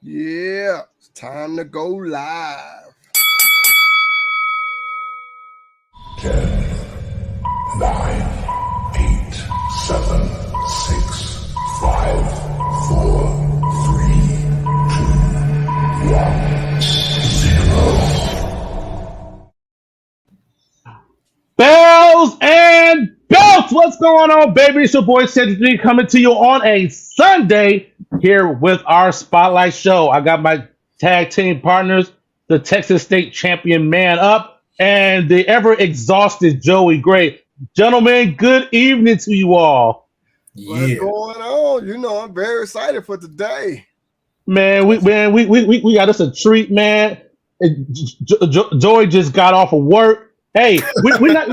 Yeah, it's time to go live. 10, 9, 8, 7, 6, 5, 4, 3, 2, 1, 0. Bells and belts! What's going on, baby? It's your boy Cedric G coming to you on a Sunday here with our Spotlight Show. I got my tag team partners, the Texas State champion Man Up, and the ever exhausted Joey Gray. Gentlemen, good evening to you all. What's going on? You know, I'm very excited for today. Man, we got us a treat, man. Joey just got off of work. Hey, we're not.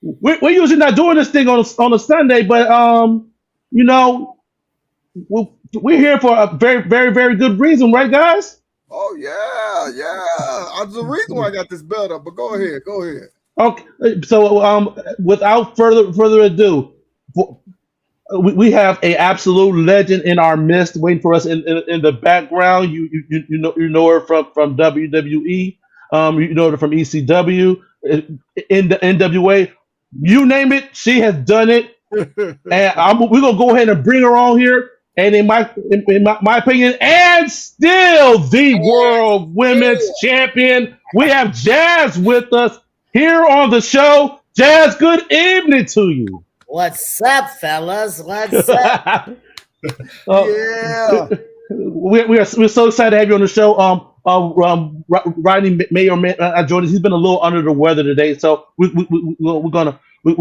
We're usually not doing this thing on a Sunday, but you know, we're here for a very, very, very good reason, right, guys? Oh yeah. That's the reason why I got this belt up. But go ahead. Okay, so without further ado, we have a absolute legend in our midst, waiting for us in the background. You know her from WWE, you know her from ECW, in the NWA. You name it, she has done it, and we're gonna go ahead and bring her on here. And in my opinion, and still the world women's champion, we have Jazz with us here on the show. Jazz, good evening to you. What's up, fellas? What's up? Yeah. We're so excited to have you on the show. Rodney may or may not join us. He's been a little under the weather today, so we're gonna send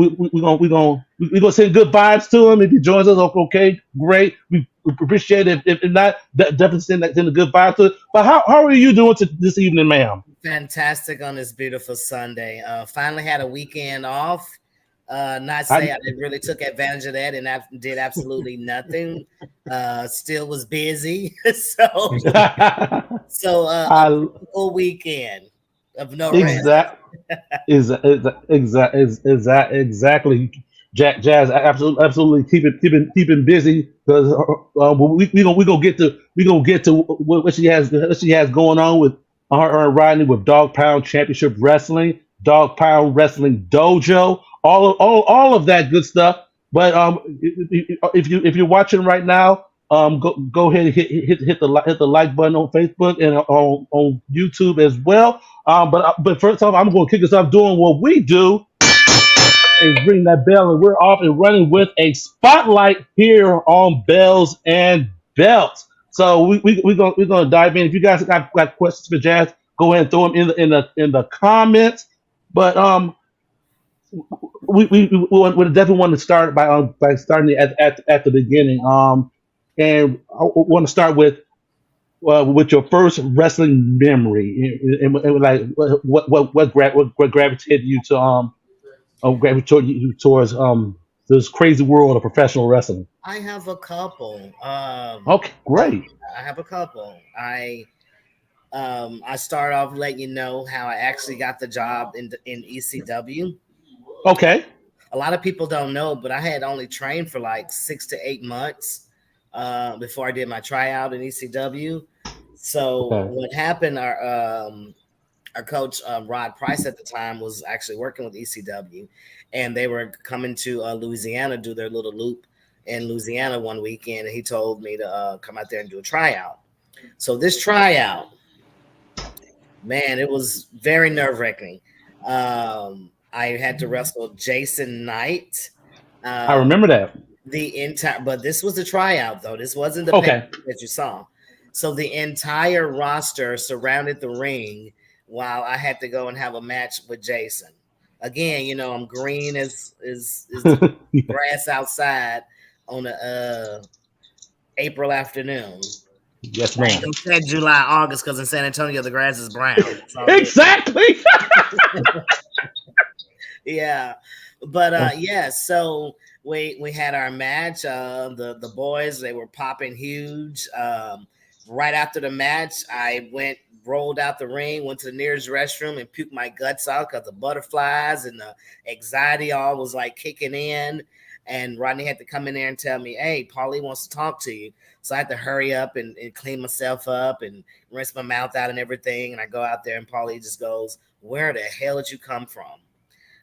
good vibes to him. If he joins us, okay, great. We appreciate it. If not, definitely send a good vibe to it. But how are you doing this evening, ma'am? Fantastic on this beautiful Sunday. Finally had a weekend off. Not say I really took advantage of that and I did absolutely nothing. Still was busy. so a full weekend of no rest. Exactly. Jazz, absolutely keeping busy because we gonna get to what she has going on with her and Rodney with Dog Pound Championship Wrestling, Dog Pound Wrestling Dojo, all of that good stuff. But if you're watching right now, go ahead and hit the like button on Facebook and on YouTube as well. But first off, I'm going to kick us off doing what we do and ring that bell, and we're off and running with a spotlight here on Bells and Belts. So we're gonna dive in. If you guys got questions for Jazz, go ahead and throw them in the comments. But we definitely want to start by starting at the beginning. And I want to start with your first wrestling memory, and like what gravitated you to gravitated you towards this crazy world of professional wrestling. I have a couple. Okay, great. I have a couple. I start off letting you know how I actually got the job in ECW. Okay. A lot of people don't know, but I had only trained for like 6 to 8 months before I did my tryout in ECW. So what happened? Our coach Rod Price at the time was actually working with ECW, and they were coming to Louisiana, do their little loop in Louisiana one weekend, and he told me to come out there and do a tryout. So this tryout, man, it was very nerve-wracking. I had to wrestle Jason Knight. I remember that. But this was the tryout, though. This wasn't the that you saw. So the entire roster surrounded the ring while I had to go and have a match with Jason. Again, you know, I'm green as the grass outside on a April afternoon. Yes, ma'am. They said July, August, because in San Antonio the grass is brown. Exactly. Yeah, but so we had our match. The boys, they were popping huge. Right after the match, I rolled out the ring, went to the nearest restroom, and puked my guts out because the butterflies and the anxiety all was like kicking in. And Rodney had to come in there and tell me, "Hey, Paulie wants to talk to you." So I had to hurry up and clean myself up and rinse my mouth out and everything. And I go out there, and Paulie just goes, "Where the hell did you come from?"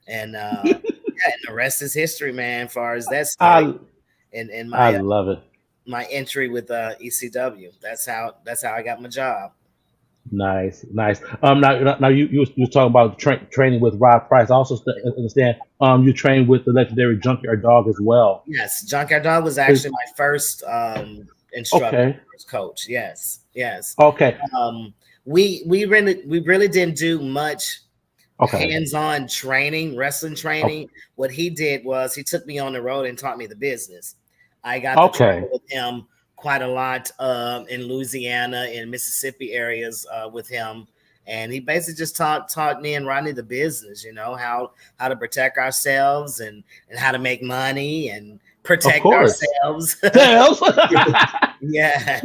And yeah, and the rest is history, man. As far as that story, and I my love it. my entry with ECW. That's how I got my job. Nice, nice. Now you was talking about training with Rod Price. I also understand. You trained with the legendary Junkyard Dog as well. Yes, Junkyard Dog was actually my first instructor, Okay. first coach. Yes, yes. Okay. We really didn't do much Okay. hands-on training, wrestling training. What he did was he took me on the road and taught me the business. I got to travel with him quite a lot in Louisiana and Mississippi areas with him. And he basically just taught me and Rodney the business, how to protect ourselves and how to make money and protect ourselves. Yeah.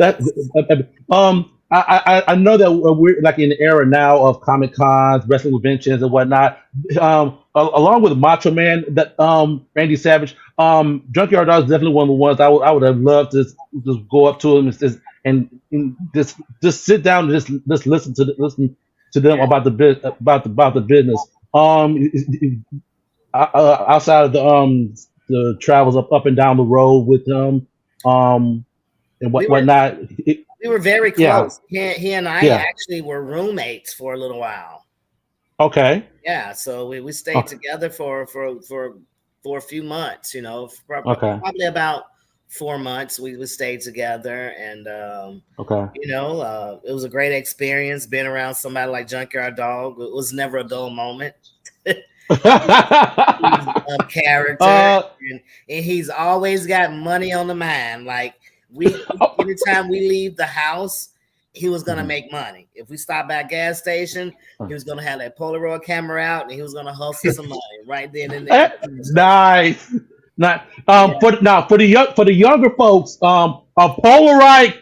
I know that we're like in the era now of Comic Cons, wrestling conventions, and whatnot. Along with Macho Man, that Randy Savage, Junkyard Dog is definitely one of the ones I would have loved to just go up to him and just sit down and just listen to them about the business. Outside of the travels up and down the road with them, and whatnot. We were very close. Yeah. He and I actually were roommates for a little while. Okay. Yeah, so we stayed together for a few months. Probably about 4 months. We stayed together, and it was a great experience being around somebody like Junkyard Dog. It was never a dull moment. He's a character, and he's always got money on the mind. Like anytime we leave the house, he was gonna make money. If we stop by a gas station, he was gonna have that Polaroid camera out, and he was gonna hustle some money right then and there. Nice. For the younger folks, a Polaroid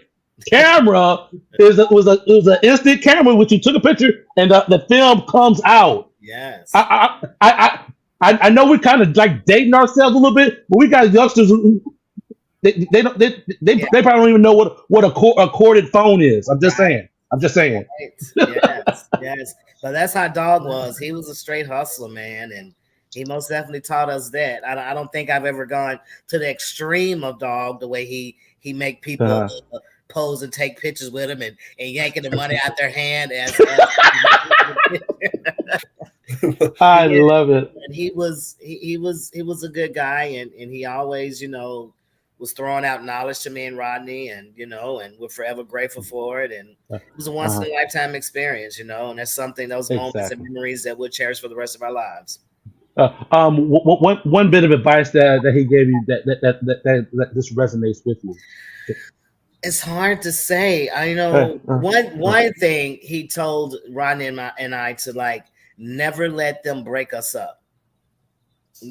camera was an instant camera which you took a picture and the film comes out. Yes. I know we're kind of like dating ourselves a little bit, but we got youngsters who they probably don't even know what a corded phone is. I'm just saying. Right. Yes. But that's how Dog was. He was a straight hustler, man, and he most definitely taught us that. I don't think I've ever gone to the extreme of Dog, the way he make people pose and take pictures with him and yanking the money out their hand I love it. And he was a good guy, and he always was throwing out knowledge to me and Rodney, and and we're forever grateful for it. And it was a once in a lifetime experience, and that's something, those moments and memories that we'll cherish for the rest of our lives. One bit of advice that he gave you that this resonates with you. It's hard to say. I know one thing he told Rodney and I to never let them break us up.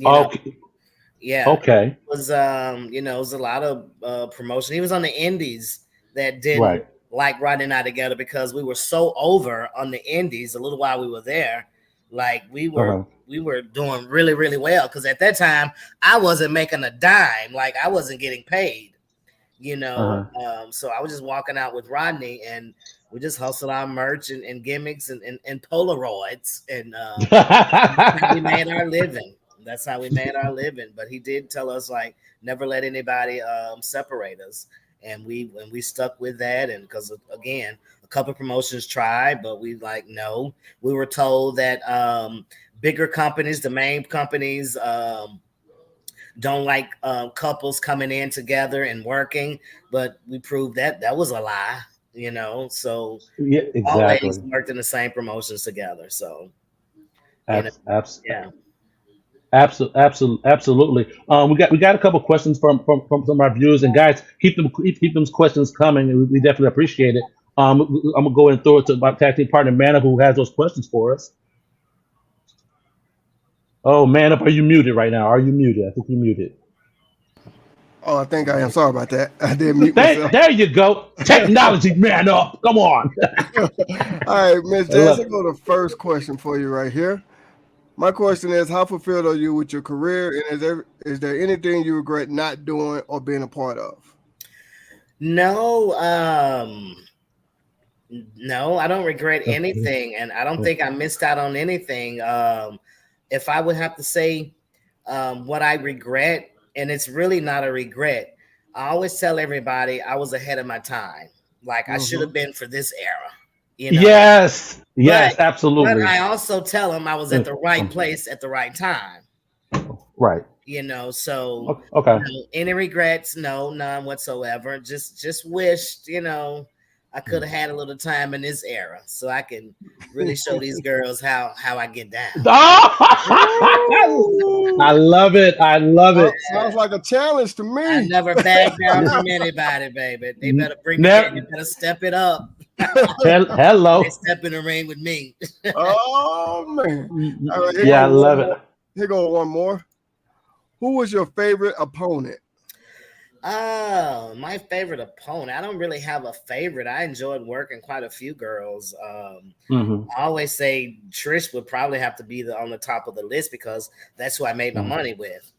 Okay. Yeah. Okay. It was it was a lot of promotion. He was on the indies that didn't like Rodney and I together because we were so over on the indies a little while we were there. Like we were doing really, really well because at that time I wasn't making a dime. Like I wasn't getting paid. So I was just walking out with Rodney and we just hustled our merch and gimmicks and Polaroids and we made our living. That's how we made our living. But he did tell us never let anybody separate us, and we stuck with that. And because again, a couple of promotions tried, but we no. We were told that bigger companies, the main companies, don't like couples coming in together and working, but we proved that was a lie. So yeah, exactly. Always worked in the same promotions together. So absolutely. We got a couple questions from some of our viewers, and guys, keep them questions coming, and we definitely appreciate it. I'm gonna go and throw it to my tag team partner Man Up, who has those questions for us. Oh, Man Up, are you muted right now? Are you muted? I think you're muted. Oh, I think I am. Sorry about that. I did mute myself. There you go. Technology, Man Up. Come on. All right, Miss Jazz, I'll go to the first question for you right here. My question is, how fulfilled are you with your career, and is there anything you regret not doing or being a part of? No, no, I don't regret anything, and I don't think I missed out on anything. If I would have to say what I regret, and it's really not a regret, I always tell everybody I was ahead of my time. Like I should have Mm-hmm. been for this era, you know. Yes, But yes, absolutely. I also tell them I was at the right place at the right time, Right. you know. So Okay. any regrets? No, none whatsoever. Just wished, I could have had a little time in this era so I can really show these girls how I get down. Oh! I Ooh, love it. I love it. sounds like a challenge to I me. never back down from anybody, baby. They better bring the game. They Never. better step it up. They Hello. step in the ring with me. Oh man! All right, here Yeah, go I one love it. more. Here go one more. Who was your favorite opponent? Oh, my favorite opponent. I don't really have a favorite. I enjoyed working quite a few girls. Hmm. I always say Trish would probably have to be on the top of the list because that's who I made my money with.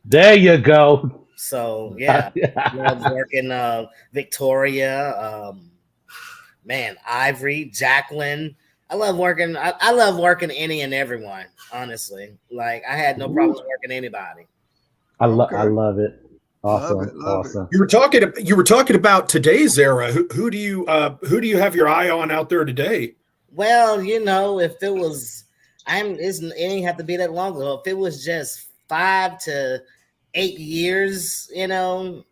There you go. So yeah, love working Victoria, man, Ivory, Jacqueline. I love working any and everyone. Honestly, like I had no Ooh, problems working anybody. I okay, love it. love Awesome. it, love it. Awesome. You were talking about today's era. Who do you have your eye on out there today? Well, if it was, it ain't have to be that long ago. If it was just 5 to 8 years, Mhm.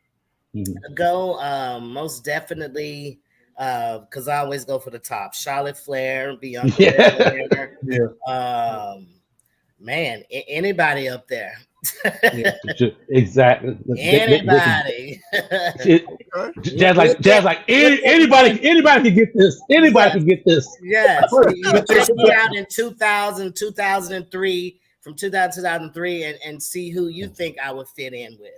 ago, most definitely, because I always go for the top. Charlotte Flair, Bianca Yeah. Belair, Yeah, um, man, anybody up there, yeah. Exactly. anybody. Okay, Jazz like anybody can get this. Anybody Yes, can get this. yes. You But check there's me out in 2000, 2003, from 2000 2003, and see who you think I would fit in with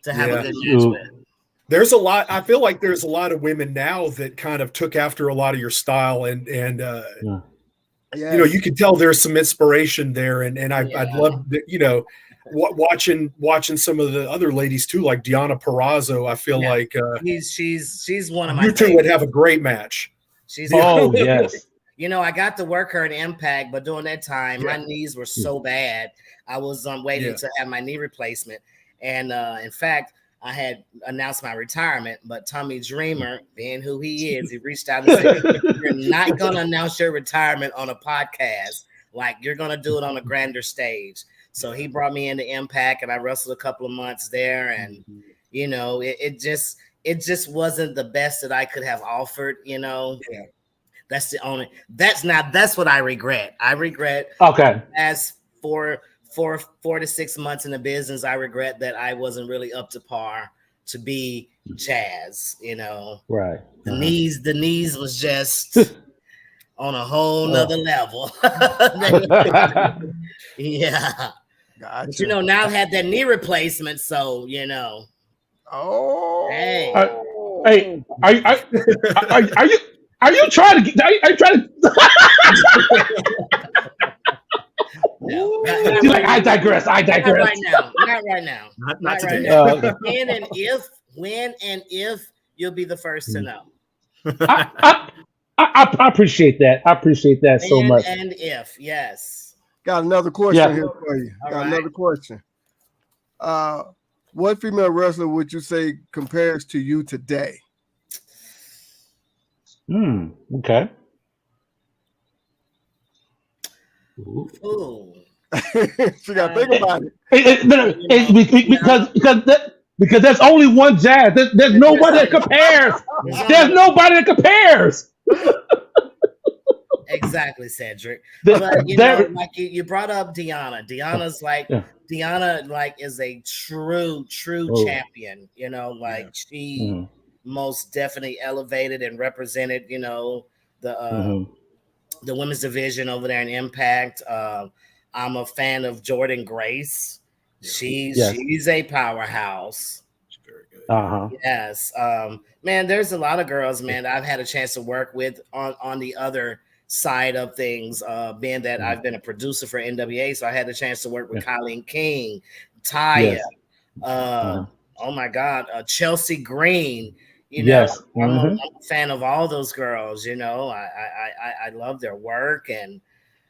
to have a yeah. good match with. There's a lot. I feel like there's a lot of women now that kind of took after a lot of your style, and Yeah. yes. you can tell there's some inspiration there, and I'd Yeah, love that, watching some of the other ladies too, like Deanna Perrazzo. I feel yeah. like She's one of my you two would favorites. have a great match. She's Yeah. Oh yes. I got to work her in Impact, but during that time, my Yeah, knees were so bad. I was waiting yeah, to have my knee replacement, and in fact, I had announced my retirement. But Tommy Dreamer, being who he is, he reached out and said, "You're not gonna announce your retirement on a podcast. Like you're gonna do it on a grander stage." So he brought me into Impact, and I wrestled a couple of months there, and it just wasn't the best that I could have offered. yeah. That's what I regret. I regret Okay. as four to 6 months in the business, I regret that I wasn't really up to par to be Jazz. Right. The knees was just on a whole nother level. Yeah. But Gotcha. now I've had that knee replacement, so hey. Hey, are you are you trying to get? Are you trying to? No, She's like, I digress. I not digress. right now. Not right now. Not Right today. now. Okay. When and if you'll be the first to know. I, I, I appreciate that. I appreciate that so When much. and if, yes. Got another question Yeah. here for you. All Got right. another question. What female wrestler would you say compares to you today? Okay. Ooh. Ooh. She got to think about it. Because there's only one Jazz. There's nobody that compares. There's nobody that compares. Exactly, Cedric. There- But there- like you brought up Deanna. Yeah. Deanna is a true Oh. champion. Like she Mhm. most definitely elevated and represented, the Mhm. the women's division over there in Impact. I'm a fan of Jordan Grace. Yes. She's a powerhouse. Very good. Uh-huh. Yes. Man, there's a lot of girls, man, that I've had a chance to work with on the other side of things, being that I've been a producer for NWA, so I had the chance to work with Colleen King, Taya, Yes. oh my God, Chelsea Green. You know, Yes. I'm a fan of all those girls. You know, I love their work, and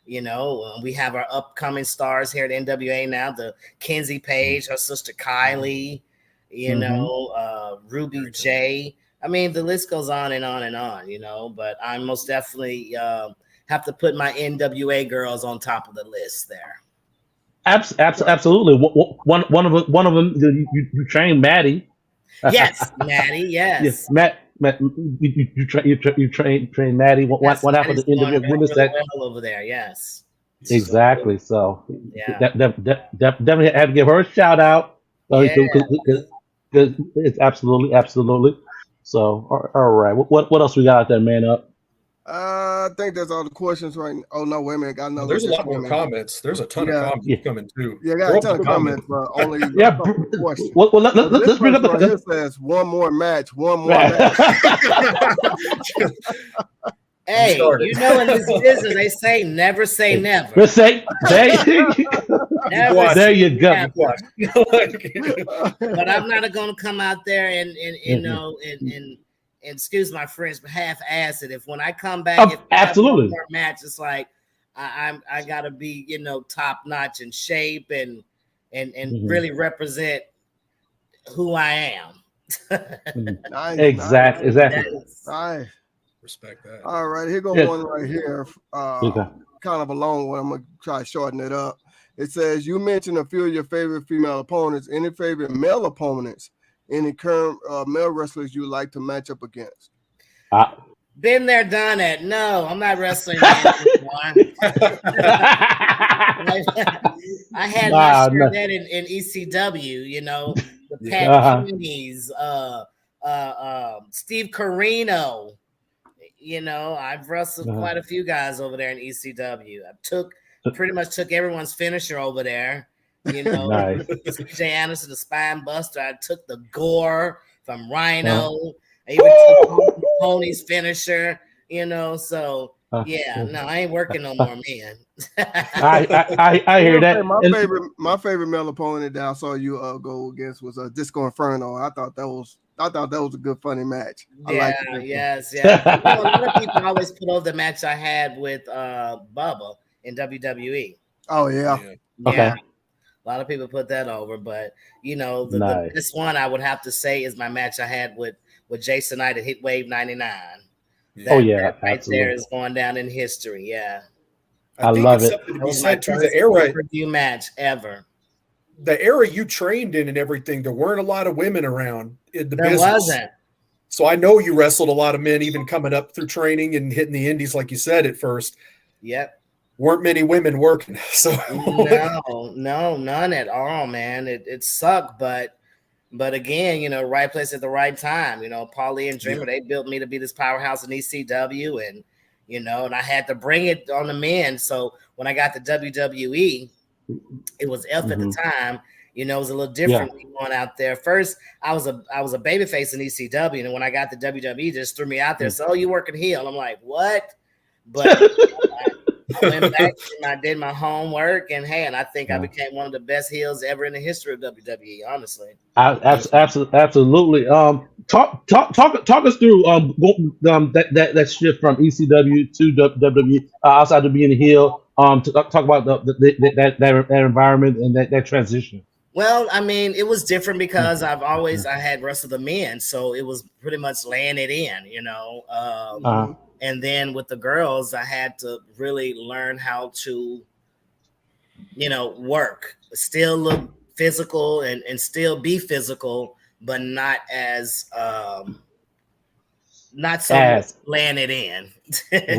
you know, we have our upcoming stars here at NWA now. The Kenzie Page, her sister Kylie, you know, Ruby J. I mean, the list goes on and on and on. You know, but I most definitely have to put my NWA girls on top of the list there. Absolutely. One of them. You trained Maddie. Yes, Maddie. Yes, Matt, you train Maddie. One half of the individual women's really that well over there. Yes. exactly. So Yeah. definitely had to give her a shout out. Yeah. Because it's absolutely. So all right. What else we got out there, man? Up. I think that's all the questions right now. Oh no, wait a minute. Got another. There's a lot more comments. There's a ton of comments coming too. Yeah, got a ton of comments, but only Yeah, a couple of questions. well, let's bring up right the. here says one more match. Hey, you know, in this business, they say never say never. Let's say there you go. Never. But I'm not going to come out there and you know and excuse my French, but half-ass it. If when I come back, if absolutely one more match, it's like I gotta be, you know, top notch in shape and really represent who I am. Exactly. Nice. Respect that. All right, here goes one right here. Kind of a long one. I'm gonna try to shorten it up. It says you mentioned a few of your favorite female opponents. Any favorite male opponents? Any current male wrestlers you like to match up against? Been there, done it. No, I'm not wrestling anymore. I had my share of that in ECW, you know, the Pat Keeney's, Steve Carino. You know, I've wrestled quite a few guys over there in ECW. I pretty much took everyone's finisher over there. You know, CJ Anderson, the spine buster. I took the gore from Rhino. I even took Pony's finisher. You know, so yeah, no, I ain't working no more, man. I hear that. My favorite male opponent that I saw you go against was Disco Inferno. I thought that was a good funny match. Yes. You know, a lot of people always put over the match I had with Bubba in WWE. Oh yeah. Okay. A lot of people put that over, but you know, the best one I would have to say is my match I had with Jason Knight at Hit Wave 99. That right there is going down in history. Yeah. I love it. It was my first pay-per-view match ever. The era you trained in and everything, there weren't a lot of women around in the business. There wasn't. So I know you wrestled a lot of men, even coming up through training and hitting the indies, like you said at first. Yep. Weren't many women working. So no, none at all, man. It sucked, but again, you know, right place at the right time. You know, Paulie and Dreamer, they built me to be this powerhouse in ECW, and you know, and I had to bring it on the men. So when I got to WWE, it was F at the time. You know, it was a little different going out there. First, I was a babyface in ECW, and when I got to WWE, just threw me out there. So, you working heel? I'm like, what? But I went back and I did my homework, and hey, and I think I became one of the best heels ever in the history of WWE. Honestly, absolutely. Talk us through that shift from ECW to WWE outside of being a heel. Talk about that environment and that transition. Well, I mean, it was different because I had wrestled the men, so it was pretty much laying it in, you know. And then with the girls, I had to really learn how to, you know, work, still look physical and still be physical, but not as not so laying it in.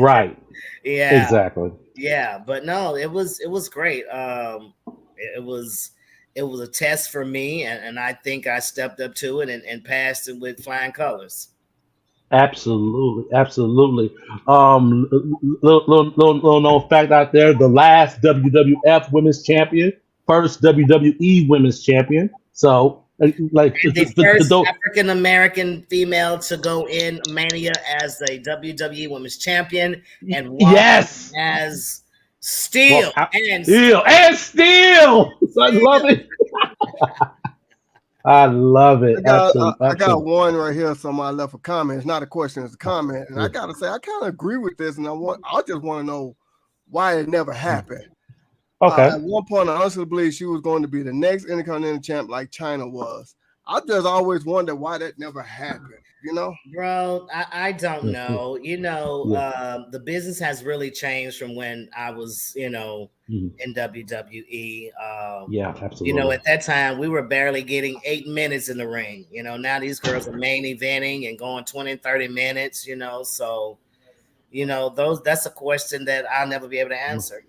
Right. Yeah. Exactly. Yeah, but no, it was great. It was a test for me, and I think I stepped up to it and passed it with flying colors. Absolutely. Little known fact out there: the last WWF Women's Champion, first WWE Women's Champion. So like And the first African American female to go in Mania as the WWE Women's Champion and walk as Steel and Steel. I love it. I love it. I got one right here. Somebody left a comment. It's not a question, it's a comment. And I gotta say, I kind of agree with this, and I just want to know why it never happened. Okay. At one point, I honestly believe she was going to be the next Intercontinental champ, like China was. I just always wondered why that never happened. Bro, I don't know. The business has really changed from when I was, in WWE. Absolutely. At that time we were barely getting 8 minutes in the ring. Now these girls are main eventing and going 20, 30 minutes, so that's a question that I'll never be able to answer.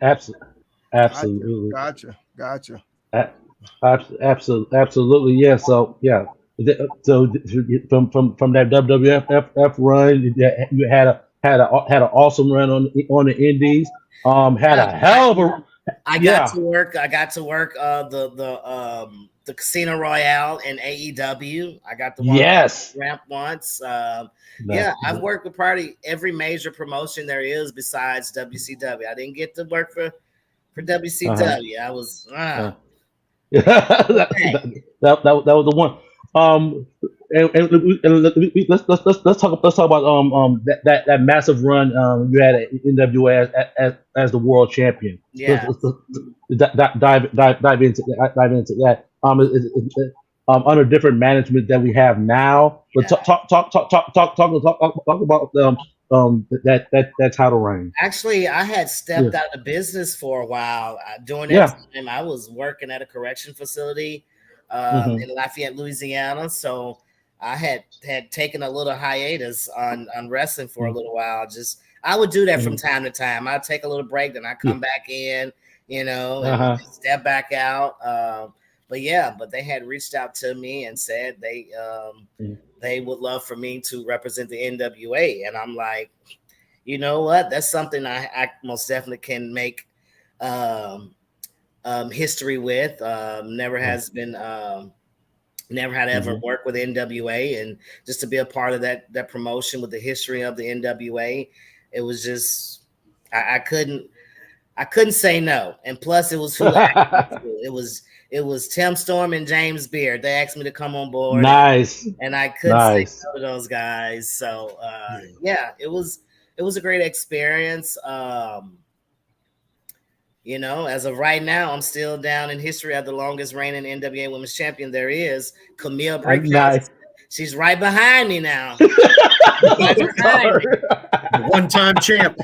Absolutely. Gotcha. Absolutely. Yeah. So yeah. So from that WWF run, you had an awesome run on the Indies. Had a hell of a. I got to work the Casino Royale in AEW. I got to walk ramp once. I've worked with probably every major promotion there is besides WCW. I didn't get to work for WCW. I was that was the one. Let's talk about that massive run you had at NWA as the world champion. Yeah. Dive into that. Under different management that we have now, but talk about that title reign. Actually, I had stepped out of business for a while. During that time, I was working at a correction facility in Lafayette, Louisiana. So I had taken a little hiatus on wrestling for a little while. I would do that from time to time. I'd take a little break, then I'd come back in, and step back out. But they had reached out to me and said they would love for me to represent the NWA. And I'm like, you know what? That's something I most definitely can make history with. Never had ever worked with NWA, and just to be a part of that promotion with the history of the NWA, it was just I couldn't say no. And plus, it was it was Tim Storm and James Beard. They asked me to come on board. Nice. And I couldn't say no to those guys. So it was a great experience. As of right now, I'm still down in history as the longest reigning NWA Women's Champion there is. Camille Brickhouse. Nice. She's right behind me now. The one-time champ.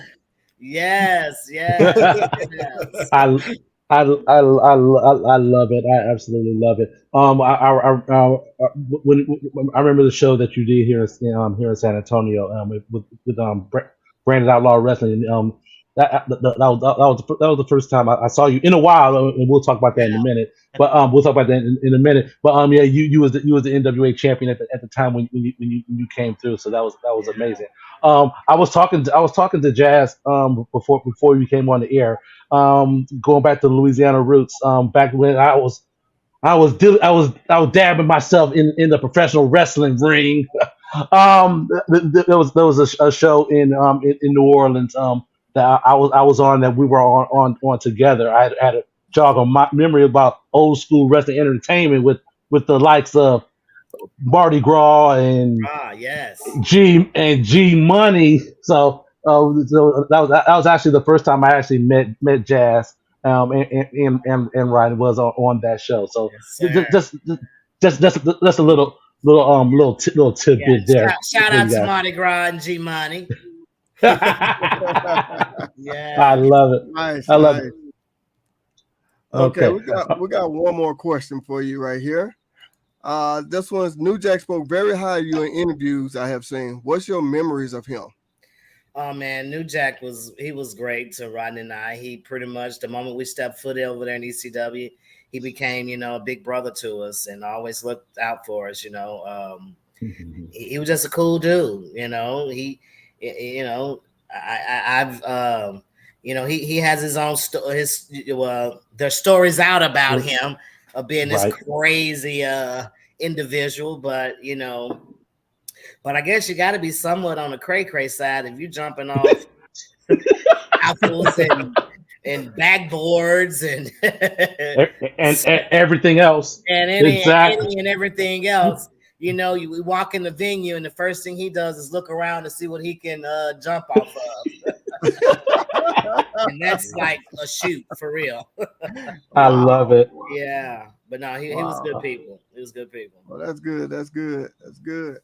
Yes. I love it. I absolutely love it. When I remember the show that you did here in San Antonio with Branded Outlaw Wrestling. That was the first time I saw you in a while, and we'll talk about that in a minute. But we'll talk about that in a minute. But you was the NWA champion at the time when you came through. So that was amazing. I was talking to Jazz before you came on the air. Going back to Louisiana roots. Back when I was dabbing myself in the professional wrestling ring. There was a show in New Orleans that I was on, that we were on together. I had a jog on my memory about old school wrestling entertainment with the likes of Mardi Gras and G Money. So that was actually the first time I actually met Jazz and Ryan was on that show. So just a little tidbit there. Shout out to Mardi Gras and G Money. I love it. Nice. I love it. Okay, we got one more question for you right here. This one's New Jack spoke very highly of you in interviews I have seen. What's your memories of him? Oh man, New Jack was great to Rodney and I. He pretty much, the moment we stepped foot over there in ECW, he became, a big brother to us and always looked out for us. He was just a cool dude. He has his own there's stories out about him of being this crazy individual, but but I guess you got to be somewhat on the cray side if you're jumping off apples and backboards and everything else, and any and everything else. We walk in the venue, and the first thing he does is look around to see what he can jump off of. And that's like a shoot for real. I love it. Yeah, but no, he was good people. It was good people. Well, that's good. That's good. That's good.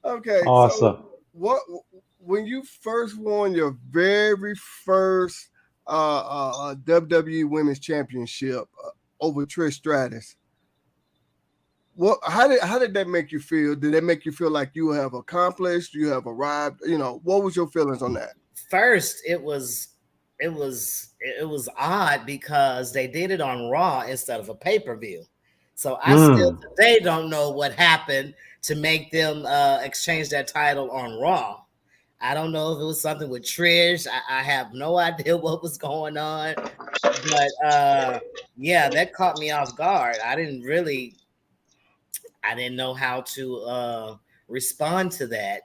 Okay. Awesome. So when you first won your very first WWE Women's Championship over Trish Stratus, how did that make you feel? Did that make you feel like you have accomplished, you have arrived? What was your feelings on that? First, it was odd because they did it on Raw instead of a pay-per-view. So I still today don't know what happened to make them exchange that title on Raw. I don't know if it was something with Trish. I have no idea what was going on. But yeah, that caught me off guard. I didn't know how to respond to that,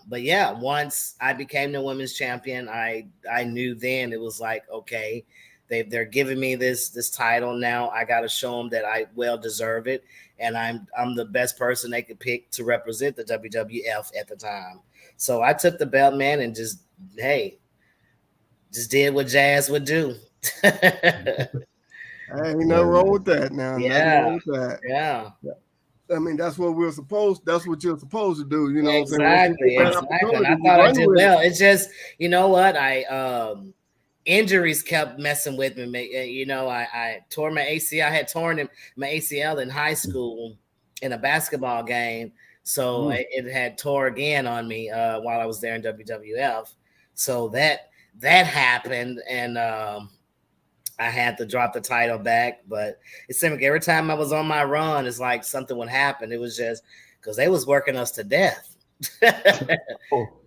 but yeah, once I became the women's champion, I knew then it was like, okay, they're giving me this title now. I got to show them that I well deserve it, and I'm the best person they could pick to represent the WWF at the time. So I took the belt, man, and just did what Jazz would do. Ain't nothing wrong with that now. Yeah. Yeah. I mean, that's what you're supposed to do, Exactly. And I thought I did well. It's just, you know what? Injuries kept messing with me. I tore my ACL. I had torn my ACL in high school in a basketball game. So it had tore again on me while I was there in WWF. So that happened, and I had to drop the title back, but it seemed like every time I was on my run, it's like something would happen. It was just because they was working us to death.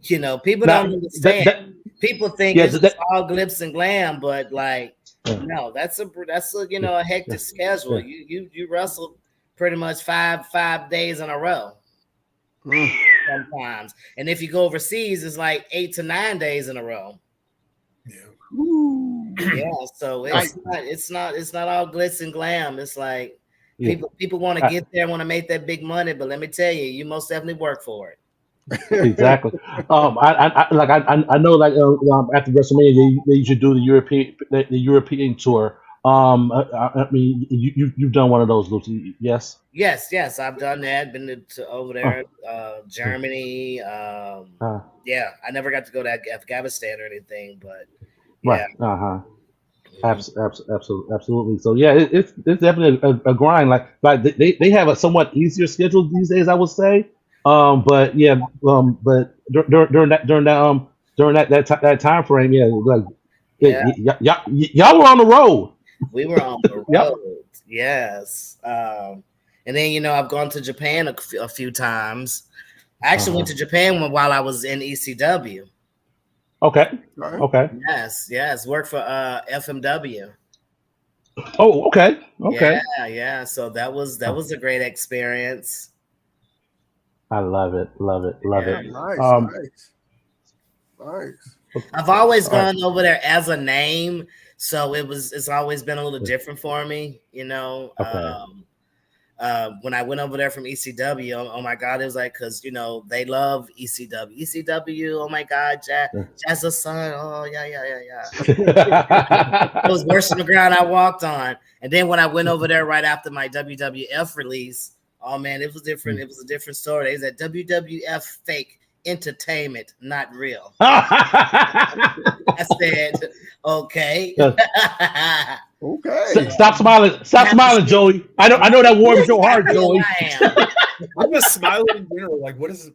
People don't understand. People think it's all glitz and glam, but no, that's a a hectic schedule. You wrestle pretty much five days in a row sometimes, and if you go overseas, it's like 8 to 9 days in a row. Yeah, so it's not all glitz and glam. It's like people want to get there, want to make that big money, but let me tell you, you most definitely work for it. Exactly. I know after WrestleMania they usually do the European tour. I mean, you've done one of those, Lucy? Yes. Yes, I've done that. Been to over there, Germany. Yeah, I never got to go to Afghanistan or anything, but. Yeah. Right. Absolutely. So yeah, it's definitely a grind. Like they have a somewhat easier schedule these days, I would say. But during that time frame, y'all were on the road. We were on the road. Yes. And then I've gone to Japan a few times. I actually went to Japan while I was in ECW. Okay. Yes. Worked for FMW. Oh, okay. Yeah. So that was a great experience. I love it. Nice. I've always gone over there as a name, so it's always been a little different for me, Okay. When I went over there from ECW, oh my God, it was like, because they love ECW. ECW, oh my God, Jazz's son, oh yeah. It was worse than the ground I walked on. And then when I went over there right after my WWF release, oh man, it was different. It was a different story. They said WWF fake entertainment, not real. I said, okay. Okay. Stop smiling, Joey. I know that warms your heart, Joey. I'm just smiling in general. Like, what is it?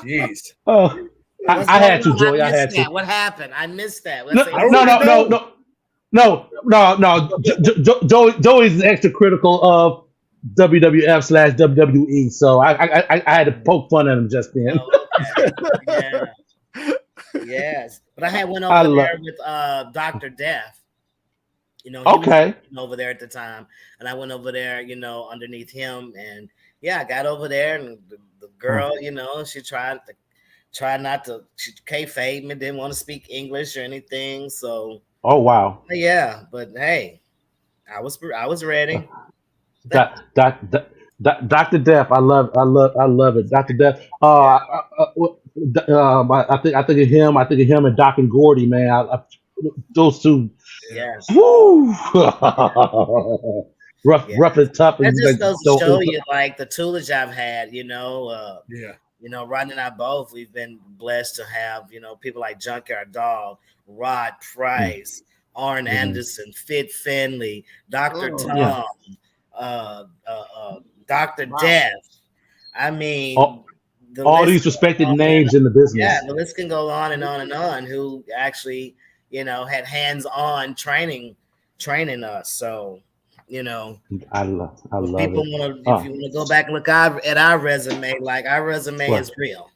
Jeez. Oh, I had to, Joey. I had to. What happened? I missed that. No. Joey's extra critical of WWF/WWE, so I had to poke fun at him just then. Oh, okay. Yes, but I had went I over love. there with Dr. Death. He was Okay. over there at the time, and I went over there, underneath him, and yeah, I got over there, and the girl, she tried not to, she kayfabe me, didn't want to speak English or anything, so Oh wow. yeah, but hey, I was ready. Dr. Death, I love it. Dr. Death. Yeah, I think of him. I think of him and Doc and Gordy, man. Those two. Yeah. yes, Woo! yeah. Rough and tough, That and just like goes to don't. show you, like the tutelage I've had, Yeah. Rodney and I both, we've been blessed to have, people like Junkyard Dog, Rod Price, Arn Anderson, Fit Finley, Dr. Yeah. Tom, Dr. Wow. Death. I mean, All, the all list these respected can go on names in the yeah, business. the list can go on and on and on who actually, had hands-on training us. So, I if love people it. want to, if you want to go back and look at our resume, like our resume What? is real.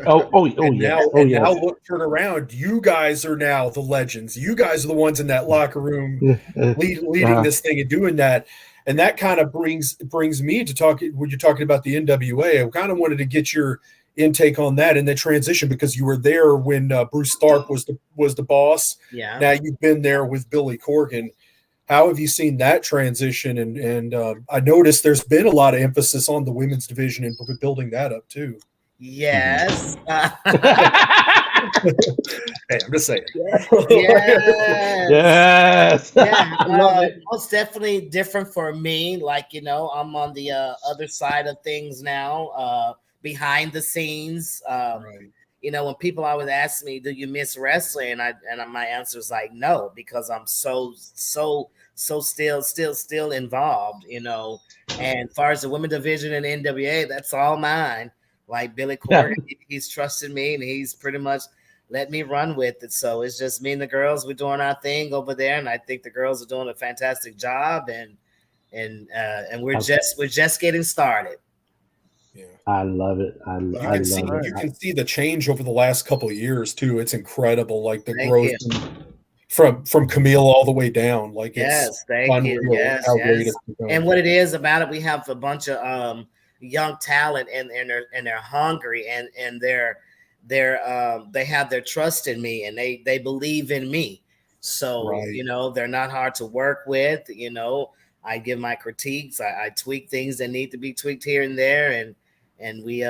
Oh And yes. now, Oh and now yes. look, turn around. You guys are now the legends. You guys are the ones in that locker room leading this thing and doing that. And that kind of brings me to talk when you're talking about the NWA. I kind of wanted to get your intake on that and the transition, because you were there when Bruce Tharp was the boss. Yeah. Now you've been there with Billy Corgan. How have you seen that transition? And I noticed there's been a lot of emphasis on the women's division and building that up too. Yes. Hey, I'm just saying. Yes. Yes. Yeah. Most definitely different for me. Like, I'm on the other side of things now, behind the scenes. Right. When people always ask me, do you miss wrestling? And my answer is like, no, because I'm so still involved, and as far as the women division in NWA, that's all mine. Like Billy Corgan, he's trusted me and he's pretty much let me run with it. So it's just me and the girls, we're doing our thing over there. And I think the girls are doing a fantastic job, and we're just getting started. Yeah. I love it. You can see the change over the last couple of years too. It's incredible, like the growth from Camille all the way down. Like yes, it's thank you. Yes. And what it is about it, we have a bunch of young talent, and they're hungry, and they have their trust in me, and they believe in me. So they're not hard to work with. I give my critiques. I tweak things that need to be tweaked here and there, and we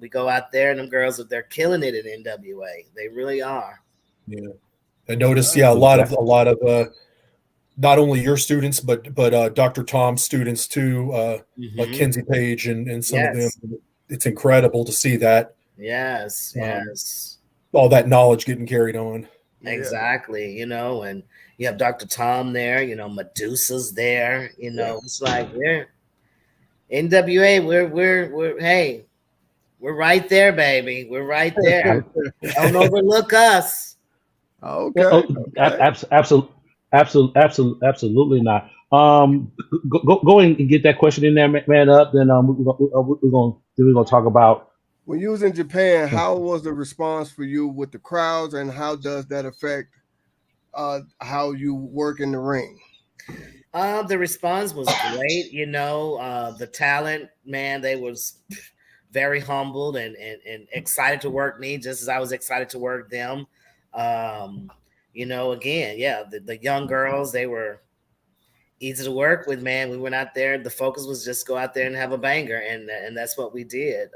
go out there, and them girls, they're killing it in NWA. They really are. Yeah, I noticed. Yeah, a lot of not only your students, but Dr. Tom's students too, like Kenzie Page and some of them. It's incredible to see that. Yes. All that knowledge getting carried on. Exactly, and you have Dr. Tom there, Medusa's there, it's like we're NWA, we're right there, baby. We're right there. Don't overlook us. Okay. Absolutely not. Go and get that question in there, man. Up. Then we're gonna talk about. When you was in Japan, how was the response for you with the crowds, and how does that affect how you work in the ring? The response was great. The talent, man, they was very humbled and excited to work me, just as I was excited to work them. Again, the young girls, they were easy to work with, man. We went out there, the focus was just go out there and have a banger, and that's what we did.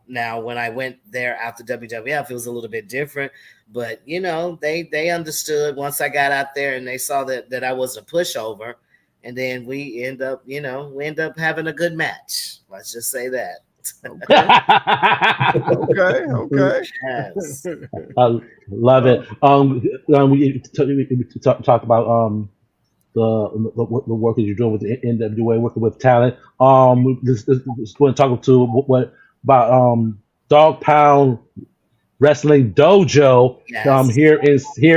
Now when I went there after WWF, it was a little bit different, but they understood once I got out there, and they saw that I wasn't a pushover, and then we end up having a good match. Let's just say that. Okay. Yes. I love it. We talked about the work that you're doing with the NWA, working with talent. Just want to talk to what about Dog Pound Wrestling Dojo here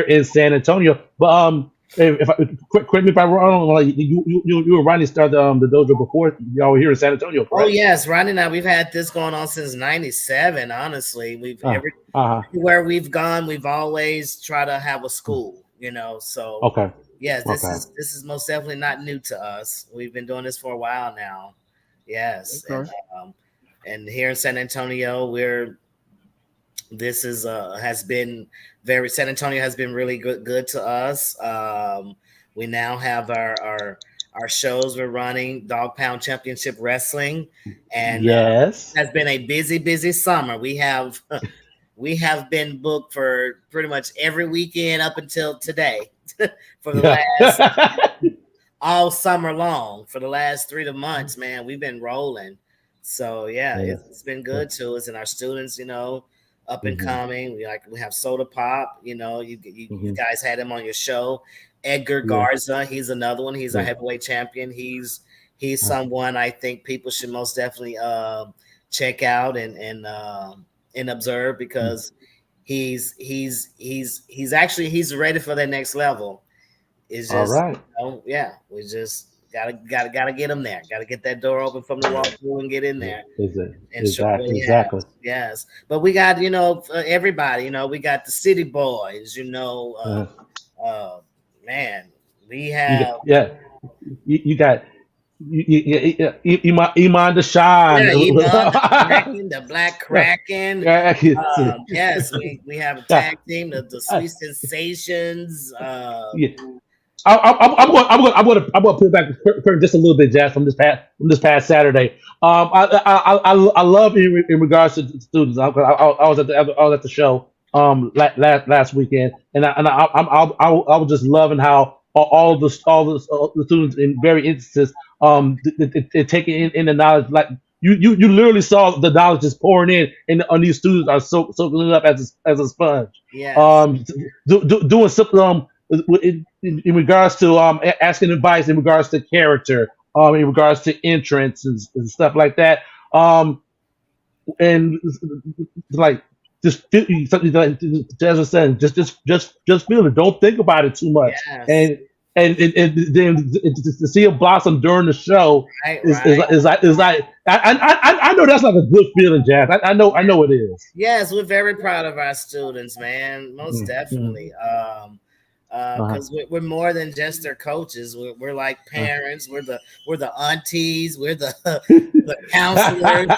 in San Antonio. But if I, correct me if I'm wrong, like you and Ronnie started the dojo before y'all were here in San Antonio, Oh correct? yes, Ronnie and I, we've had this going on since '97. Honestly, Uh, uh-huh. everywhere we've gone, we've always tried to have a school. So Okay. yes, Okay. this is most definitely not new to us. We've been doing this for a while now. Yes, Okay. and here in San Antonio, this is has been very San Antonio has been really good to us. We now have our shows we're running, Dog Pound Championship Wrestling, and Yes. has been a busy summer. We have been booked for pretty much every weekend up until today for the last all summer long for the last 3 months. Man, we've been rolling. So yeah, Yeah. it's been good to us and our students. Up and Mm-hmm. coming. We have Soda Pop. You Mm-hmm. guys had him on your show. Edgar Yeah. Garza, he's another one. He's a Yeah. heavyweight champion. He's someone I think people should most definitely check out and observe because he's ready for the next level. It's All just right. yeah, we just gotta get him there. Gotta get that door open from the walkthrough and get in there and show what he has. Exactly. Yes, but we got everybody. We got the City Boys. Man, we have You got Iman Deshawn. Iman the Black Kraken. Yes, we have a tag team, the Sweet Sensations. Yeah. I'm going to pull back the curtain just a little bit, Jazz, from this past Saturday. I love in regards to the students. I was at the show last weekend, and I was just loving how all the students in various instances they taking in the knowledge, like you literally saw the knowledge just pouring in, and on these students are soaking it up as a sponge. Yes. Doing something in regards to asking advice in regards to character, in regards to entrance and stuff like that. And like just something like Jazz was saying, just feel it. Don't think about it too much. Yes. And then to see it blossom during the show is like I know that's like a good feeling, Jazz. I know it is. Yes, we're very proud of our students, man. Most definitely. Because we're more than just their coaches. We're like parents. We're the aunties. We're the counselors.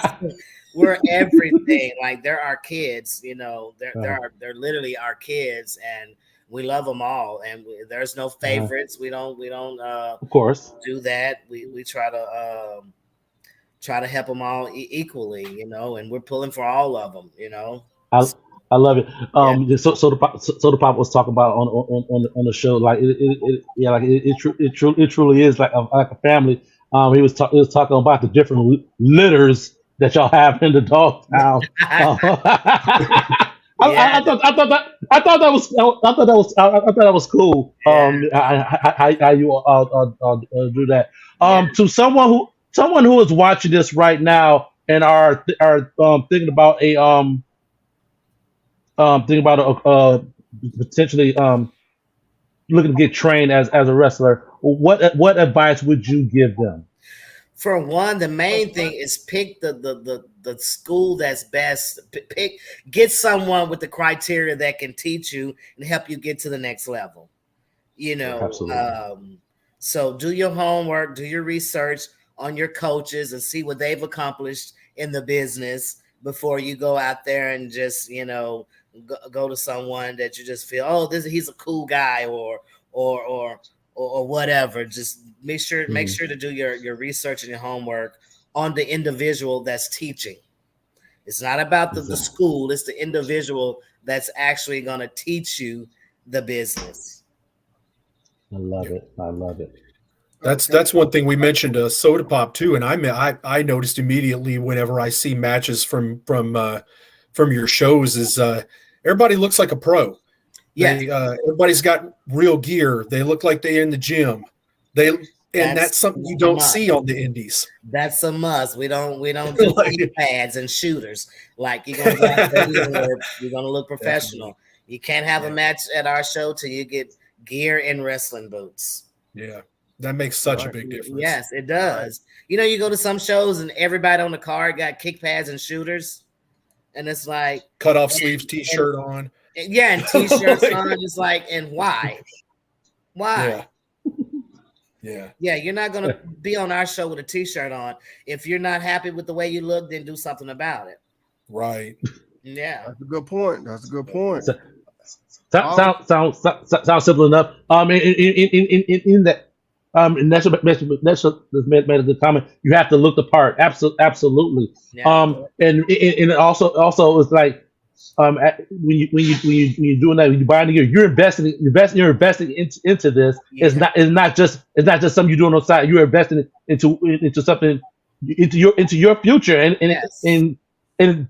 We're everything. Like they're our kids. They're literally our kids, and we love them all. And there's no favorites. We don't. Of course. Do that. We try to help them all equally. And we're pulling for all of them. I love it. So the pop was talking about on the show, like it truly is like a family. He was talking about the different litters that y'all have in the dog town. I thought that was cool. How you all do that. To someone who is watching this right now and are thinking about potentially looking to get trained as a wrestler, what advice would you give them? For one, the main thing is pick the school that's best. Get someone with the criteria that can teach you and help you get to the next level. Absolutely. So do your homework, do your research on your coaches, and see what they've accomplished in the business before you go out there and just go to someone that you just feel, he's a cool guy or whatever. Just make sure to do your research and your homework on the individual that's teaching. It's not about the school, it's the individual that's actually going to teach you the business. I love it. That's one thing we mentioned Soda Pop too, and I noticed immediately whenever I see matches from your shows is everybody looks like a pro. Yeah, everybody's got real gear. They look like they're in the gym. That's something you don't see on the indies. That's a must. We don't do pads and shooters. Like you're gonna go out there, you're gonna look professional. You can't have a match at our show till you get gear and wrestling boots. Yeah, that makes such a big difference. Yes, it does. You know, you go to some shows and everybody on the card got kick pads and shooters, and it's like cut off sleeves, t-shirt on. Yeah, and t-shirts on. It's like, and why? Why? Yeah. You're not gonna be on our show with a t-shirt on. If you're not happy with the way you look, then do something about it. Right. Yeah. That's a good point. That's a good point. Sounds simple enough. In that, and that's made a good comment. You have to look the part. Absolutely. Yeah. And also it's like, when you're doing that, when you're buying the gear, you're investing into this. Yeah. It's not just something you're doing on the side. You're investing into something, into your future, and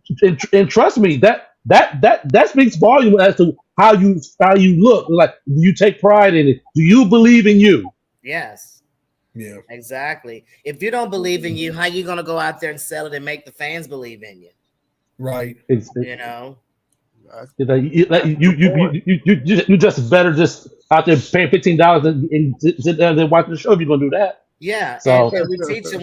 trust me, that speaks volume as to how you look. Like, do you take pride in it? Do you believe in you? Yes. Yeah. Exactly. If you don't believe in you, how you gonna go out there and sell it and make the fans believe in you? Right. You know. You just better just out there paying $15 and sit down and watch the show if you're gonna do that. Yeah, So and we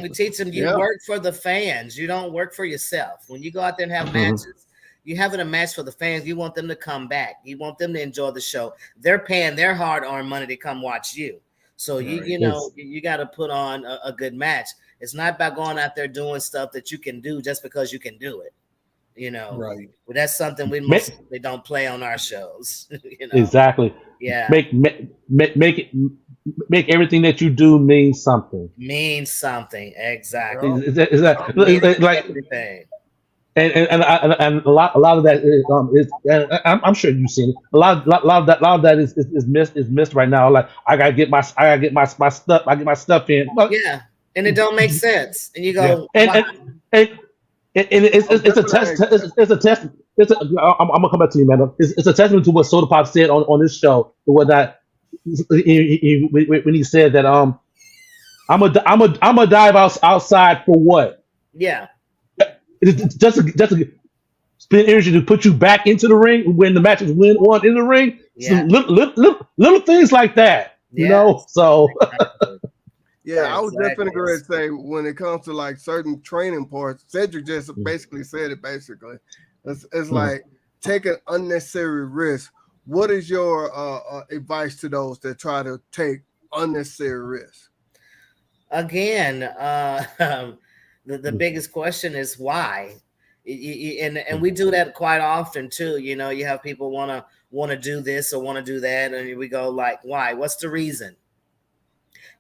teach them. You work for the fans. You don't work for yourself. When you go out there and have matches, you having a match for the fans. You want them to come back. You want them to enjoy the show. They're paying their hard-earned money to come watch you. So you know you got to put on a good match. It's not about going out there doing stuff that you can do just because you can do it. You know, right? But that's something we mostly don't play on our shows. You know? Exactly. Yeah. Make everything that you do mean something. Mean something. Exactly. Like everything. And a lot of that is I'm sure you've seen it. A lot of that is missed right now. Like, I gotta get my stuff. I get my stuff in. Well, yeah, and it don't make sense. And you go, it's a test. It's a test. I'm gonna come back to you, man. It's a testament to what Soda Pop said on this show. When he said that I'm a dive outside for what? Yeah. It's just to spend energy to put you back into the ring when the match is won in the ring. Yeah. So little things like that, you know. So I was definitely going to say, when it comes to like certain training parts, Cedric just basically said it. Basically, it's like taking unnecessary risks. What is your advice to those that try to take unnecessary risks? Again, the biggest question is why, and we do that quite often too. You know, you have people want to do this or want to do that, and we go like, why? What's the reason?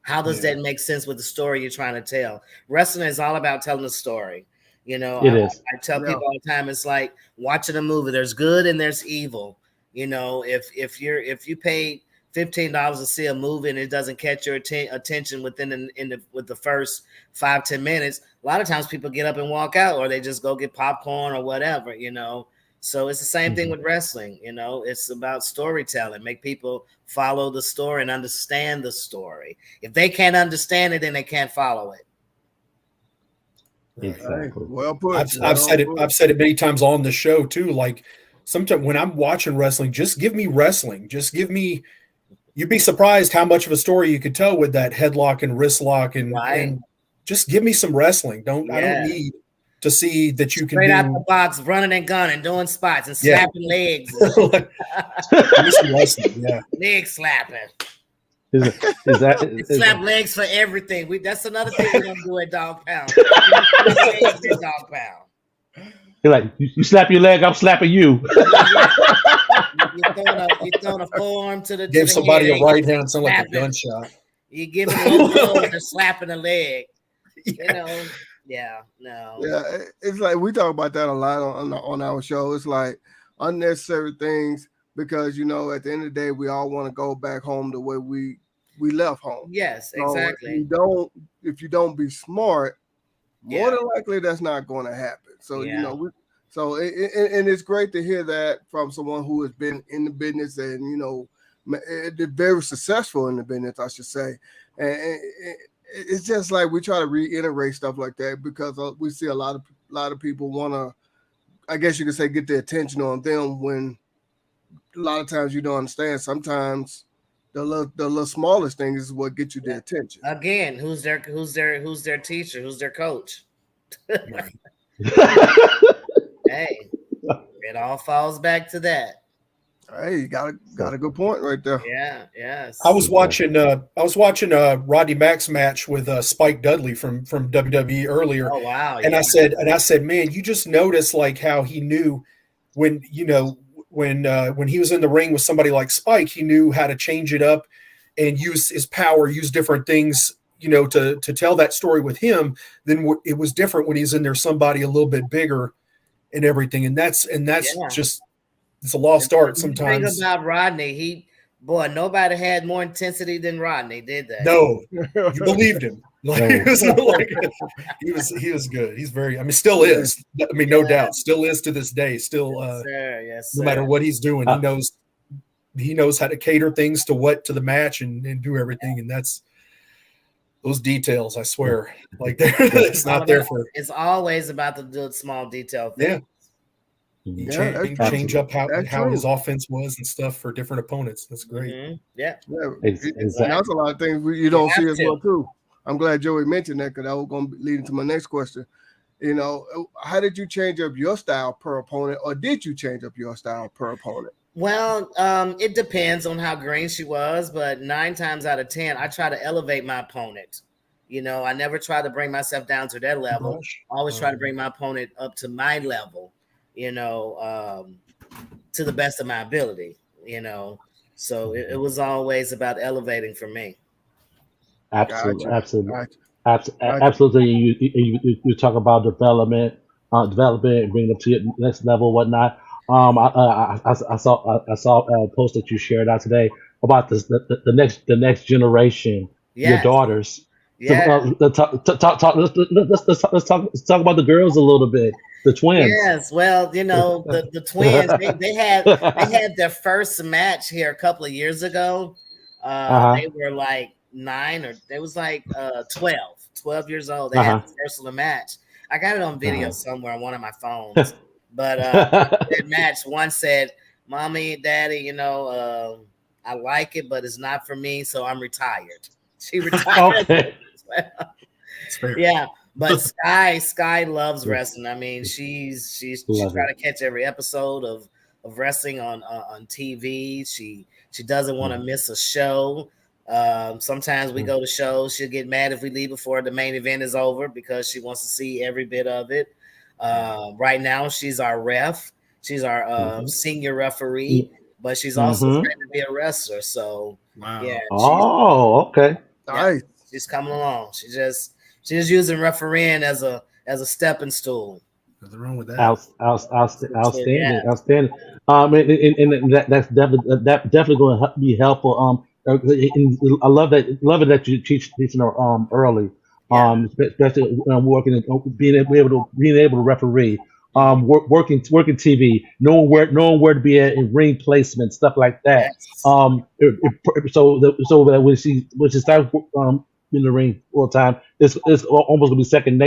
How does that make sense with the story you're trying to tell? Wrestling is all about telling a story. You know, I tell people all the time, it's like watching a movie. There's good and there's evil. You know, if you pay $15 to see a movie and it doesn't catch your attention with the first 5-10 minutes, a lot of times people get up and walk out, or they just go get popcorn or whatever, you know. So it's the same thing with wrestling, you know. It's about storytelling. Make people follow the story and understand the story. If they can't understand it, then they can't follow it. Exactly. Well put. I've said it many times on the show too. Like, sometimes when I'm watching wrestling, just give me wrestling. Just give me. You'd be surprised how much of a story you could tell with that headlock and wrist lock, and just give me some wrestling. I don't need to see that you can straight out the box, running and gunning, doing spots and slapping legs. Give me some wrestling, leg slapping. Is that slap legs for everything? That's another thing we don't do at Dog Pound. Dog Pound. You're like, you slap your leg, I'm slapping you. You're throwing a forearm to the. Give somebody a right hand, sound like a gunshot. You give it a little they're slapping a leg. You know. Yeah, it's like we talk about that a lot on our show. It's like unnecessary things, because you know, at the end of the day, we all want to go back home the way we left home. Yes, so exactly. If you don't be smart, more than likely that's not going to happen. So you know, and it's great to hear that from someone who has been in the business and, you know, very successful in the business, I should say. And it's just like we try to reiterate stuff like that, because we see a lot of people want to, I guess you could say, get the attention on them, when a lot of times you don't understand. Sometimes the little smallest things is what gets you the attention. Again, who's their teacher? Who's their coach? Right. Hey, it all falls back to that. Hey, you got a good point right there. Yeah, yes. I was watching Rodney Mack's match with Spike Dudley from WWE earlier. Oh wow! And I said, man, you just notice like how he knew when when he was in the ring with somebody like Spike, he knew how to change it up and use his power, use different things, to tell that story with him. Then it was different when he's in there somebody a little bit bigger and everything. And that's just, it's a lost art sometimes. The thing about Rodney, nobody had more intensity than Rodney, did they? No, you believed him. He was good. He's still is. No doubt, still is to this day. Still, yes, sir. No matter what he's doing, he knows how to cater things to the match and do everything. And that's those details. I swear, it's not there for. It's always about the small detail thing. Change up how his offense was and stuff for different opponents. That's great. Mm-hmm. Yeah, exactly. That's a lot of things you don't see as well too. I'm glad Joey mentioned that because that was going to lead into my next question. How did you change up your style per opponent, or did you change up your style per opponent? Well, it depends on how green she was, but 9 times out of 10, I try to elevate my opponent. I never try to bring myself down to their level. I always try to bring my opponent up to my level, to the best of my ability, So it was always about elevating for me. Absolutely, Gotcha. Absolutely. You talk about development, and bringing it up to your next level, whatnot. I saw a post that you shared out today about the next generation, your daughters. Yeah. Let's talk about the girls a little bit. The twins. Yes, well, the twins they had their first match here a couple of years ago. They were like 9 or they was like 12 years old. They had the first little match. I got it on video somewhere on one of my phones. But that match, one said, "Mommy, Daddy, I like it, but it's not for me, so I'm retired." She retired. Okay. Yeah, but Sky loves wrestling. I mean, she's trying to catch every episode of wrestling on TV. She doesn't want to miss a show. Sometimes we go to shows. She'll get mad if we leave before the main event is over because she wants to see every bit of it. Right now, she's our ref. She's our senior referee, but she's also trying to be a wrestler. So, yeah. Okay. Nice. She's coming along. She's just using refereeing as a stepping stool. Nothing wrong with that. Outstanding. And that's definitely going to be helpful. I love that you teaching her early. Especially working and being able to referee, working TV, knowing where to be at in ring placement, stuff like that. Yes. So that when she starts in the ring all the time, it's almost gonna be second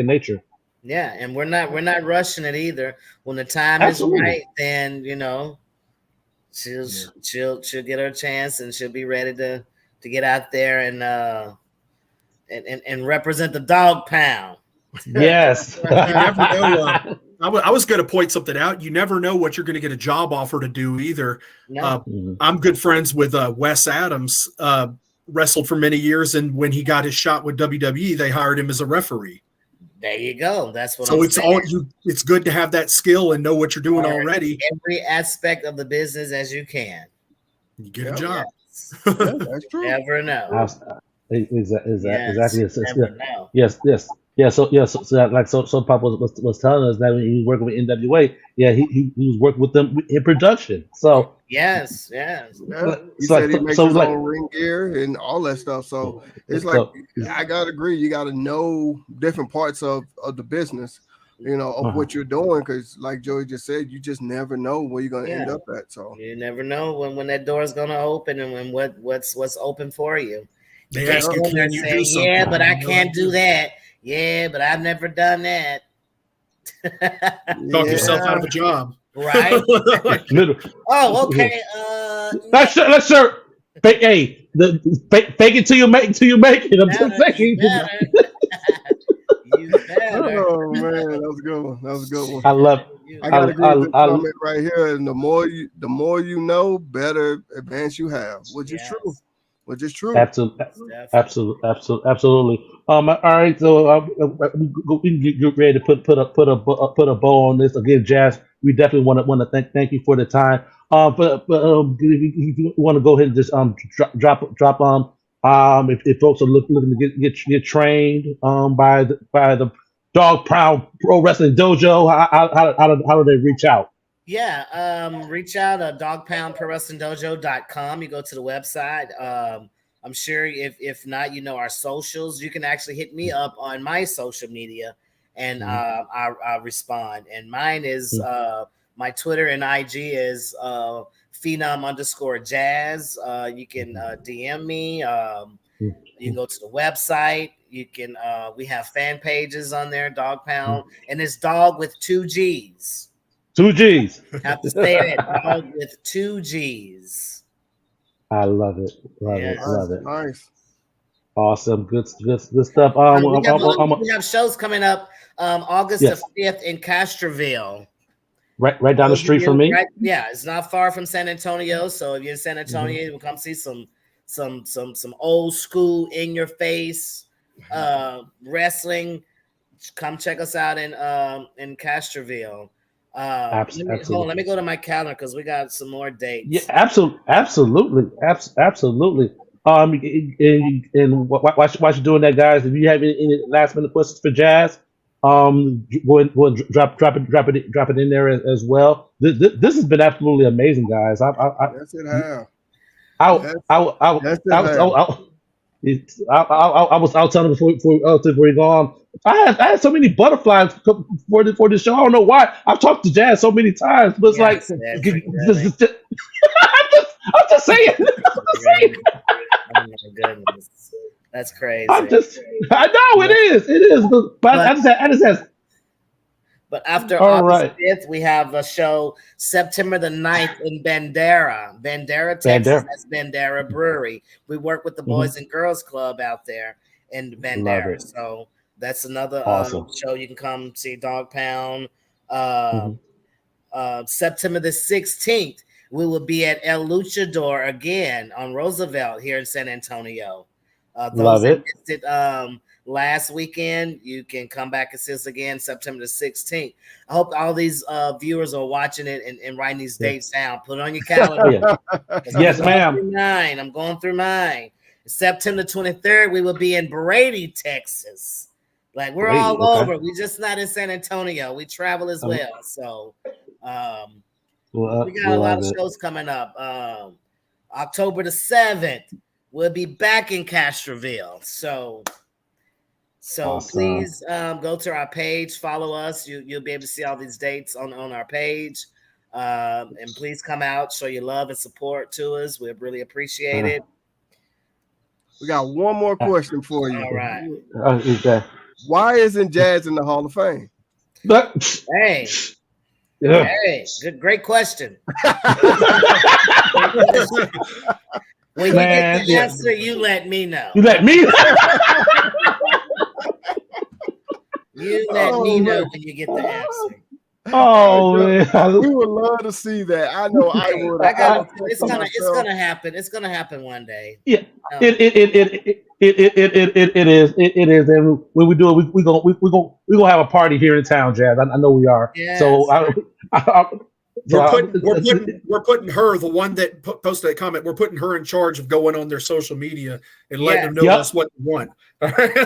nature. Yeah, and we're not rushing it either. When the time is right, then she'll get her chance and she'll be ready to get out there and represent the dog pound. Yes. You never know. I was going to point something out. You never know what you're going to get a job offer to do either. No. I'm good friends with Wes Adams, wrestled for many years, and when he got his shot with WWE, they hired him as a referee. There you go. That's what. So it's good to have that skill and know what you're doing already. Every aspect of the business as you can. You get a job. Yeah, that's true. Never know. Exactly. Never know. Yes. Yeah. So Pop was telling us that when he was working with NWA, he was working with them in production. So yes. Yeah. He said he makes his own ring gear and all that stuff. So it's I gotta agree. You got to know different parts of the business, of what you're doing, because like Joey just said, you just never know where you're gonna end up at. So you never know when that door is gonna open and when what's open for you. They ask you, can you do something? Yeah, but I can't do that. Yeah, but I've never done that. Talk yourself out of a job. Right? Oh, okay. Let's shirt. Hey, fake it till you make it. I'm just saying. You better. Oh man, that was a good one. That was a good one. I love. I gotta agree with this comment right here. And the more you know, better advance you have, which is true. Which is true. Absolutely. All right. So we can get ready to put a bow on this again, Jazz. We definitely want to thank you for the time. But if you want to go ahead and just drop if folks are looking to get trained by the Dog Pound Pro Wrestling Dojo, how do they reach out? Yeah, reach out at dogpoundprowrestlingdojo.com. You go to the website. I'm sure if not, our socials. You can actually hit me up on my social media, and I respond. And mine is my Twitter and IG is phenom_jazz. You can DM me. You can go to the website. You can we have fan pages on there, Dog Pound, and it's dog with 2 G's. 2 G's. Have to say it. Dog with 2 G's. I love it. Love it. Nice. Awesome. Good stuff. We have shows coming up August the 5th in Castroville. Right down the street from me. It's not far from San Antonio. So if you're in San Antonio, you will come see some old school in your face wrestling. Come check us out in Castroville. Let me go to my calendar because we got some more dates. Yeah, absolutely. And while you're doing that, guys, if you have any last minute questions for Jazz, go and drop it in there as well. This has been absolutely amazing, guys. Yes, it has. I was telling before you go on. I had so many butterflies for this show. I don't know why. I've talked to Jazz so many times, but it's I'm just saying. Oh my goodness, that's crazy. I know it is. But I just have. But after August 5th, we have a show September the 9th in Bandera, Texas. That's Bandera Brewery. We work with the Boys and Girls Club out there in Bandera. So that's another show you can come see. Dog Pound. September the 16th, we will be at El Luchador again on Roosevelt here in San Antonio. Those that missed it last weekend, you can come back and see us again September the 16th. I hope all these viewers are watching it and writing these dates down. Put it on your calendar. Yes, ma'am. I'm going through mine. September 23rd, we will be in Brady, Texas. Like we're all over. We're just not in San Antonio. We travel as well. So we got a lot of shows coming up. October the 7th, we'll be back in Castroville. So please go to our page, follow us. You'll be able to see all these dates on our page. And please come out, show your love and support to us. We really appreciate it. We got one more question for you. All right. Why isn't Jazz in the Hall of Fame? Hey, great question. When you get the answer, you let me know. You let me know. You let me know when you get the answer. Oh man, we would love to see that. I know I would. It's gonna happen. It's gonna happen one day. Yeah, it is. And when we do it, we gonna have a party here in town, Jazz. I know we are. Yes. So we're putting her, the one that posted that comment, we're putting her in charge of going on their social media and letting them know that's what they want.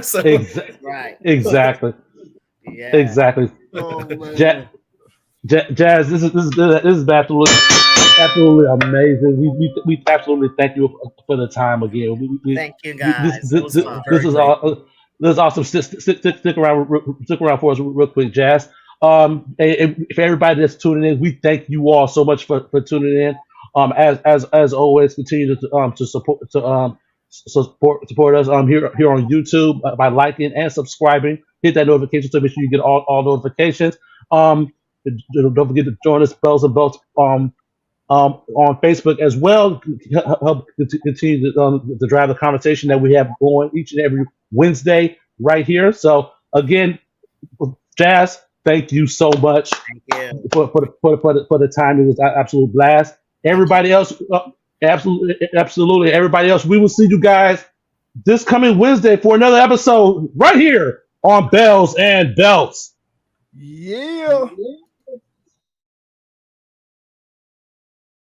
So, right. Exactly. Yeah. Exactly. Oh, Jazz, this is absolutely amazing. We absolutely thank you for the time again. Thank you, guys. This is awesome. Stick around for us real quick, Jazz. And for everybody that's tuning in, we thank you all so much for tuning in. As always, continue to support us here on YouTube by liking and subscribing. Hit that notification so make sure you get all notifications. Don't forget to join us, Bells and Belts on Facebook as well. Help continue to drive the conversation that we have going each and every Wednesday right here. So again, Jazz, thank you so much Thank you. for the time. It was an absolute blast. Everybody else, absolutely. Everybody else, we will see you guys this coming Wednesday for another episode right here on Bells and Belts. Yeah.